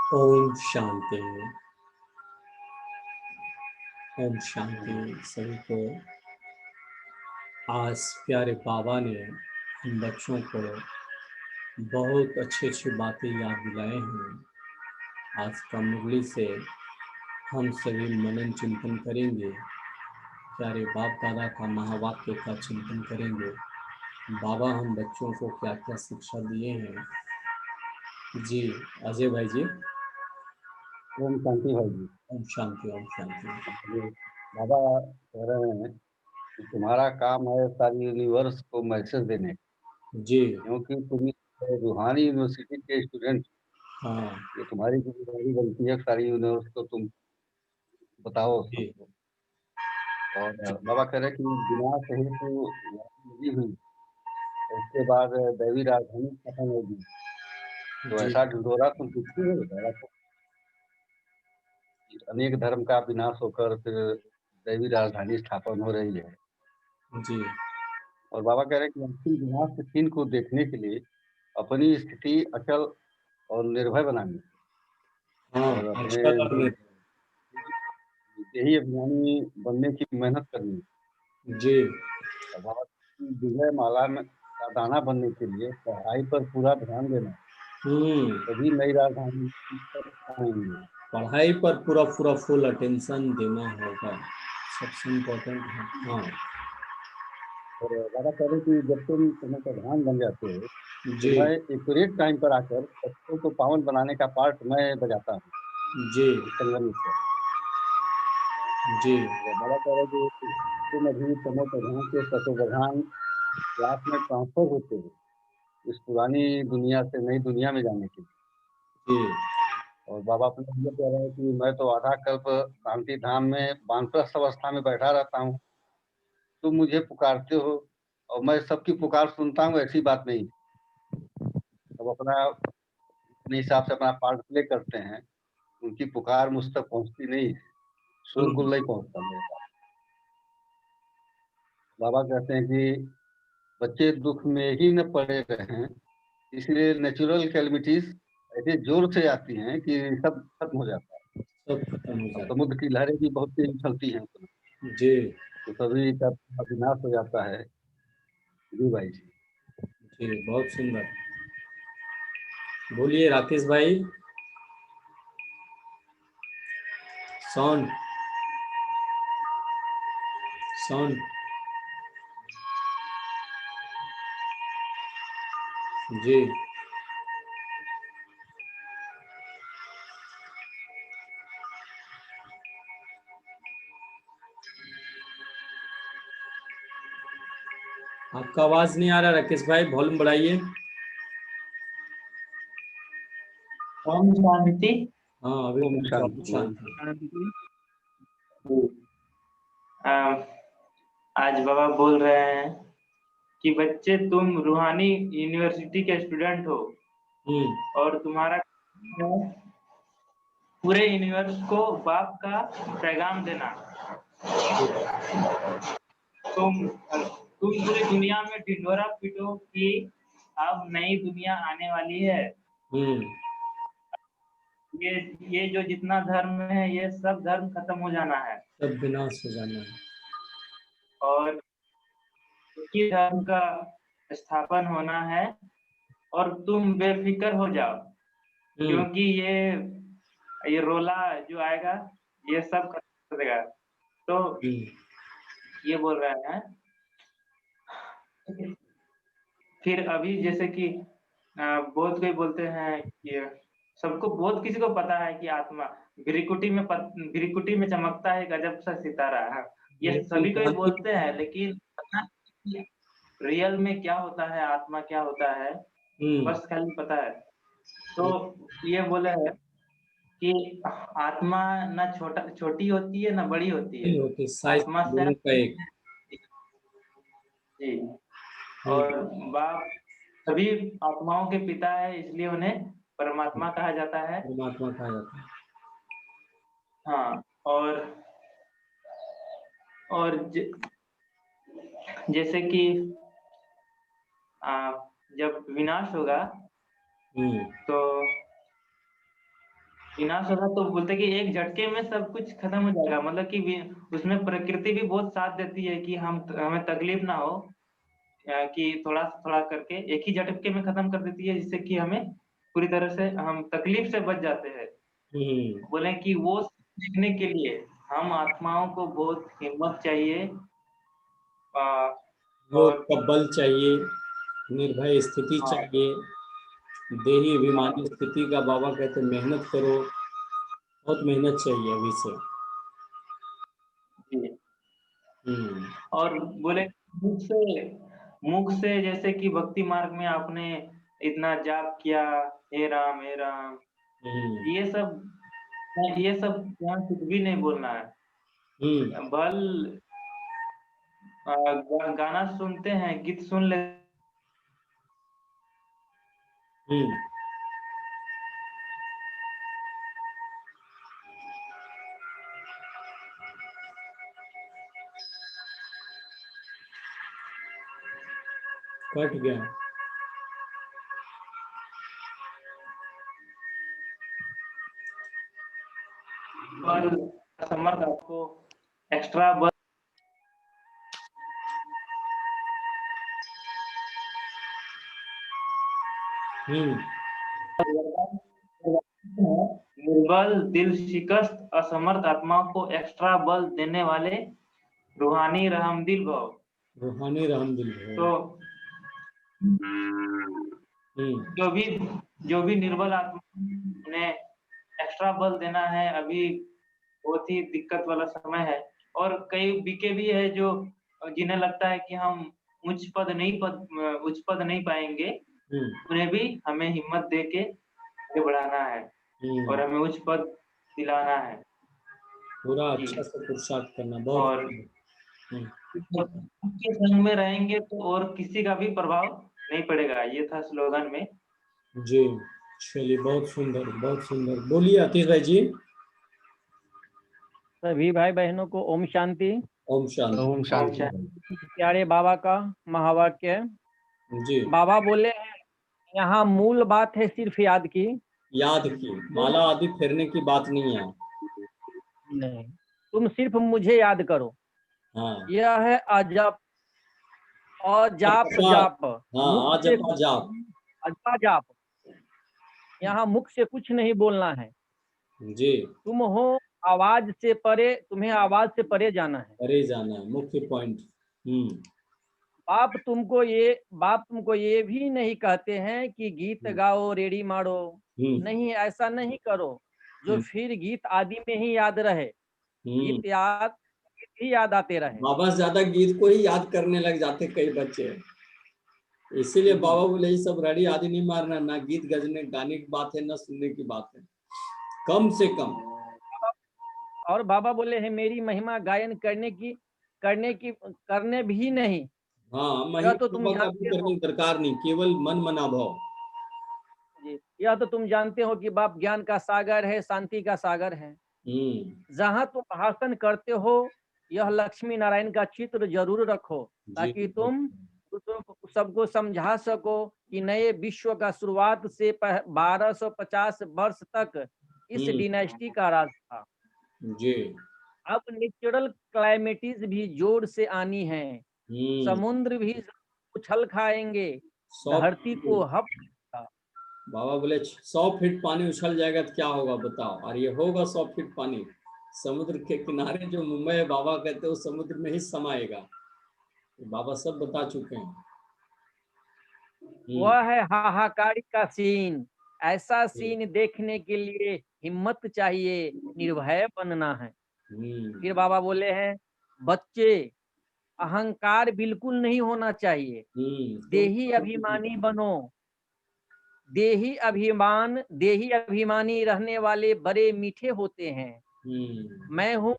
ओम शांति। ओम शांति सभी को। आज प्यारे बाबा ने हम बच्चों को बहुत अच्छी अच्छी बातें याद दिलाए हैं। आज का मुरली से हम सभी मनन चिंतन करेंगे, प्यारे बाप दादा का महावाक्य का चिंतन करेंगे। बाबा हम बच्चों को क्या क्या शिक्षा दिए हैं। जी अजय भाई जी। ओम शांति भाई जी। ओम शांति ओम शांति। ये बाबा कह रहे हैं कि तुम्हारा काम है सारी यूनिवर्स को मैसेज देने का, जी क्योंकि तुम रूहानी यूनिवर्सिटी के स्टूडेंट, हाँ ये तुम्हारी जिम्मेदारी बनती है सारी यूनिवर्स को तुम बताओ जी सबको। और बाबा कह रहे हैं कि बिना कहीं तो लगी हुई, और उसके बाद दैवी राजधानी खत्म होगी, तो जी ऐसा ढिढोरा तुम पूछते हो बाबा को कि अनेक धर्म का विनाश होकर फिर दैवी राजधानी स्थापन हो रही है। जी और बाबा कह रहे हैं कि अंतिम विनाश के चिन्ह को देखने के लिए अपनी स्थिति अचल और निर्भय बनानी हाँ। और अपने अच्छा लगे। यही अभिमानी बनने की मेहनत करनी। जी और बाबा की विजय माला में का दाना बनने के लिए पढ़ाई पर पूरा ध्यान देना, तभी नई राजधानी तक आएंगे। पढ़ाई पर पूरा पूरा फुल अटेंशन देना होगा, सबसे इम्पोर्टेंट है। हाँ और बाबा कह रहे कि जब तुम समय का ध्यान बन जाते हो, तो जी मैं एक्यूरेट टाइम पर आकर सबको को पावन बनाने का पार्ट मैं बजाता हूँ जी इस संगम से। जी और बाबा कह रहे कि तुम अभी तमो प्रधान से सतो प्रधान क्लास में ट्रांसफर होते हो इस पुरानी दुनिया से नई दुनिया में जाने के लिए। जी और बाबा अपने ये कह रहे हैं कि मैं तो आधा कल्प शांति धाम में वानप्रस्थ अवस्था में बैठा रहता हूँ, तुम मुझे पुकारते हो और मैं सबकी पुकार सुनता हूँ, ऐसी बात नहीं। अब अपना अपने हिसाब से अपना पार्ट प्ले करते हैं, उनकी पुकार मुझ तक पहुँचती नहीं, शोरगुल नहीं पहुँचता मेरे पास। बाबा कहते हैं कि बच्चे दुख में ही न पड़े रहें, इसलिए नेचुरल कैलमिटीज ऐसे जोर से आती हैं कि सब खत्म हो जाता है। सब खत्म हो अब जाता समुद्र की लहरें भी बहुत तेज चलती हैं, है। जी तो सभी का विनाश हो जाता है। जी भाई जी। जी बहुत सुंदर। बोलिए राकेश भाई। Sound sound. जी आपका आवाज नहीं आ रहा राकेश भाई, वॉल्यूम बढ़ाइए। ओम शांति। हाँ अभी ओम बहुत शांति ओम शांत है। शांति। आ, आज बाबा बोल रहे हैं कि बच्चे तुम रूहानी यूनिवर्सिटी के स्टूडेंट हो हम्म और तुम्हारा काम है पूरे यूनिवर्स को बाप का पैगाम देना। तुम पूरी दुनिया में ढिंढोरा पीटो कि अब नई दुनिया आने वाली है। हम्म ये जो जितना धर्म है ये सब धर्म खत्म हो जाना है सब विनाश हो जाना है। और एक धर्म का स्थापन होना है और तुम बेफिक्र हो जाओ, क्योंकि ये रोला जो आएगा ये सब खत्म कर देगा। तो ये बोल रहे हैं। फिर अभी जैसे कि बहुत कोई बोलते हैं कि सबको बहुत किसी को पता है कि आत्मा भ्रिकुटी में चमकता है गजब सा सितारा है। ये सभी कोई बोलते हैं, लेकिन रियल में क्या होता है, आत्मा क्या होता है, बस खाली पता है। तो ये बोले है कि आत्मा ना छोटी होती है ना बड़ी होती है, साइज आत्मा दोनों का सिर्फ एक। जी। और बाप सभी आत्माओं के पिता है, इसलिए उन्हें परमात्मा कहा जाता है। परमात्मा कहा जाता है। हाँ। और जैसे कि जब विनाश होगा तो विनाश होगा तो बोलते कि एक झटके में सब कुछ खत्म हो जाएगा, मतलब कि उसमें प्रकृति भी बहुत साथ देती है कि हमें तकलीफ ना हो, कि थोड़ा थोड़ा करके एक ही झटके में खत्म कर देती है, जिससे कि हमें पूरी तरह से हम तकलीफ से बच जाते हैं। बोले कि वो सीखने के लिए हम आत्माओं को बहुत हिम्मत चाहिए, वो और बल चाहिए, निर्भय स्थिति हाँ चाहिए, देही हाँ अभिमानी स्थिति का बाबा कहते मेहनत करो, बहुत मेहनत चाहिए अभी से। जी। और बोले मुख से जैसे कि भक्ति मार्ग में आपने इतना जाप किया, हे राम हे राम, ये सब यहाँ कुछ भी नहीं बोलना है। बल गाना सुनते हैं, गीत सुन ले, कट गया। बल समर्थ आपको एक्स्ट्रा बल निर्बल दिल शिकस्त असमर्थ आत्माओं को एक्स्ट्रा बल देने वाले रूहानी रहमदिल भव। रूहानी रहमदिल तो भव। जो भी निर्बल आत्मा उन्हें एक्स्ट्रा बल देना है, अभी बहुत ही दिक्कत वाला समय है। और कई बीके भी है जो जिन्हें लगता है कि हम उच्च पद नहीं पाएंगे, उन्हें भी हमें हिम्मत दे के आगे बढ़ाना है और हमें उच्च पद दिलाना है। पूरा अच्छा से पुरुषार्थ करना, बहुत और के संग में रहेंगे तो और किसी का भी प्रभाव नहीं पड़ेगा, ये था स्लोगन में। जी चलिए, बहुत सुंदर बहुत सुंदर। बोलिए अतीश भाई जी। सभी भाई बहनों को ओम शांति। ओम शांति। ओम शांति। प्यारे बाबा का महावाक्य। जी बाबा बोले हैं यहाँ मूल बात है सिर्फ याद की, याद की, माला आदि फेरने की बात नहीं है। नहीं, तुम सिर्फ मुझे याद करो। हाँ यह है अजप अजाप जाप, हाँ मुख से अजपा जाप। अजपा जाप। यहाँ मुख से कुछ नहीं बोलना है। जी तुम हो आवाज से परे, तुम्हें आवाज से परे जाना है। परे जाना है, मुख्य पॉइंट। बाप तुमको ये भी नहीं कहते हैं कि गीत गाओ रेडी मारो। नहीं, ऐसा नहीं करो जो फिर गीत आदि में ही याद रहे। गीत ही याद आते रहे। बाबा ज्यादा गीत को ही याद करने लग जाते कई बच्चे, इसीलिए बाबा बोले ये सब रेडी आदि नहीं मारना, ना गीत गजने गाने की बात है, ना सुनने की बात है, कम से कम। और बाबा बोले हैं मेरी महिमा गायन करने भी नहीं। हाँ, महिमा तो तुम जानते करने की दरकार नहीं, केवल मन मना भाव। जी, यह तो तुम जानते हो कि बाप ज्ञान का सागर है, शांति का सागर है। जहाँ तुम भाषण करते हो यह लक्ष्मी नारायण का चित्र जरूर रखो, ताकि तुम सबको समझा सको कि नए विश्व का शुरुआत से 1250 वर्ष तक इस डिनेस्टी का राज था। जी अब नेचुरल क्लाइमेटीज भी जोर से आनी है। समुद्र भी उछल खाएंगे, धरती को हप। बाबा बोले 100 फीट पानी उछल जाएगा तो क्या होगा बताओ, और ये होगा 100 फीट पानी। समुद्र के किनारे जो मुंबई है, बाबा कहते हैं वो समुद्र में ही समाएगा। बाबा सब बता चुके हैं। वह है हाहाकारी का सीन। ऐसा सीन देखने के लिए हिम्मत चाहिए, निर्भय बनना है। फिर बाबा बोले हैं बच्चे, अहंकार बिल्कुल नहीं होना चाहिए। देही अभिमानी बनो। देही अभिमानी रहने वाले बड़े मीठे होते हैं। मैं हूँ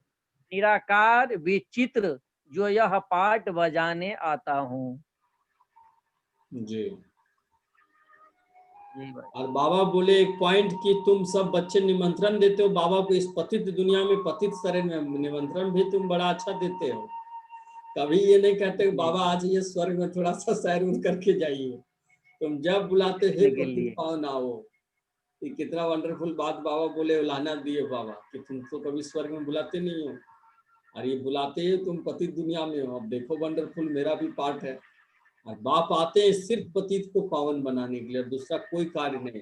निराकार विचित्र, जो यह पाठ बजाने आता हूँ। जी। और बाबा बोले एक पॉइंट कि तुम सब बच्चे निमंत्रण देते हो बाबा को, इस पतित दुनिया में पतित शरण में निमंत्रण भी तुम बड़ा अच्छा देते हो। कभी ये नहीं कहते बाबा आज ये स्वर्ग में थोड़ा सा सैर करके जाइए। तुम जब बुलाते हैं पतित पावन आओ। ये कितना वंडरफुल बात बाबा बोले, लाना दिए बाबा कि तुम तो कभी स्वर्ग में बुलाते नहीं हो, और ये बुलाते हैं तुम पतित दुनिया में हो। अब देखो वंडरफुल, मेरा भी पार्ट है। और बाप आते हैं सिर्फ पतित को पावन बनाने के लिए, दूसरा कोई कार्य नहीं।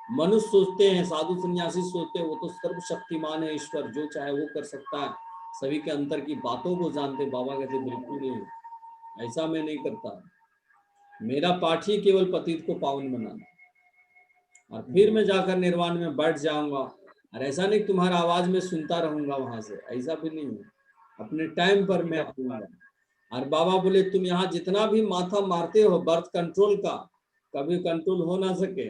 मनुष्य सोचते हैं, साधु सन्यासी सोचते हैं वो तो सर्वशक्तिमान है ईश्वर, जो चाहे वो कर सकता है, सभी के अंतर की बातों को जानते। बाबा कहते बिल्कुल नहीं, ऐसा मैं नहीं करता। मेरा पाठ ही केवल पतित को पावन बनाना, और फिर मैं जाकर निर्वाण में बैठ जाऊंगा। और ऐसा नहीं तुम्हारा आवाज में सुनता रहूंगा वहां से, ऐसा भी नहीं है। अपने टाइम पर मैं आऊंगा। और बाबा बोले तुम यहाँ जितना भी माथा मारते हो बर्थ कंट्रोल का, कभी कंट्रोल हो ना सके।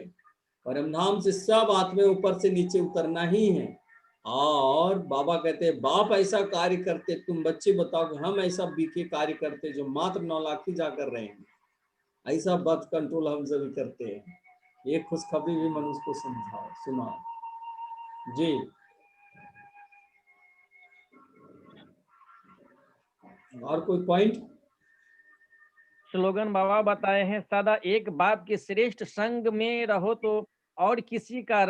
परमधाम से सब आत्मे ऊपर से नीचे उतरना ही है। और बाबा कहते हैं बाप ऐसा कार्य करते, तुम बच्चे बताओ कि हम ऐसा बीके कार्य करते जो मात्र 9 लाख ही जा कर रहे हैं। ऐसा बर्थ कंट्रोल हम सभी करते हैं। ये खुशखबरी भी मनुष्य को समझाओ, सुनाओ जी। और कोई पॉइंट? स्लोगन बाबा बताए हैं, सदा एक बाप के श्रेष्ठ संग में रहो तो और किसी का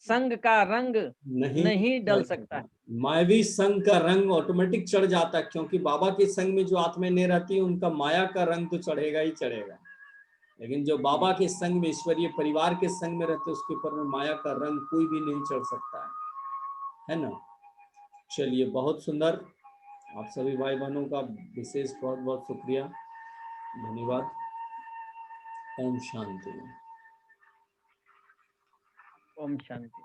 संग का रंग नहीं डल सकता है। मायावी संग का रंग ऑटोमेटिक चढ़ जाता है, क्योंकि बाबा के संग में जो आत्माएं नहीं रहती है उनका माया का रंग तो चढ़ेगा ही चढ़ेगा। लेकिन जो बाबा के संग में, ईश्वरीय परिवार के संग में रहते, उसके ऊपर में माया का रंग कोई भी नहीं चढ़ सकता है ना। चलिए, बहुत सुंदर। आप सभी भाई बहनों का विशेष बहुत बहुत शुक्रिया, धन्यवाद। ओम शांति। ओम शांति।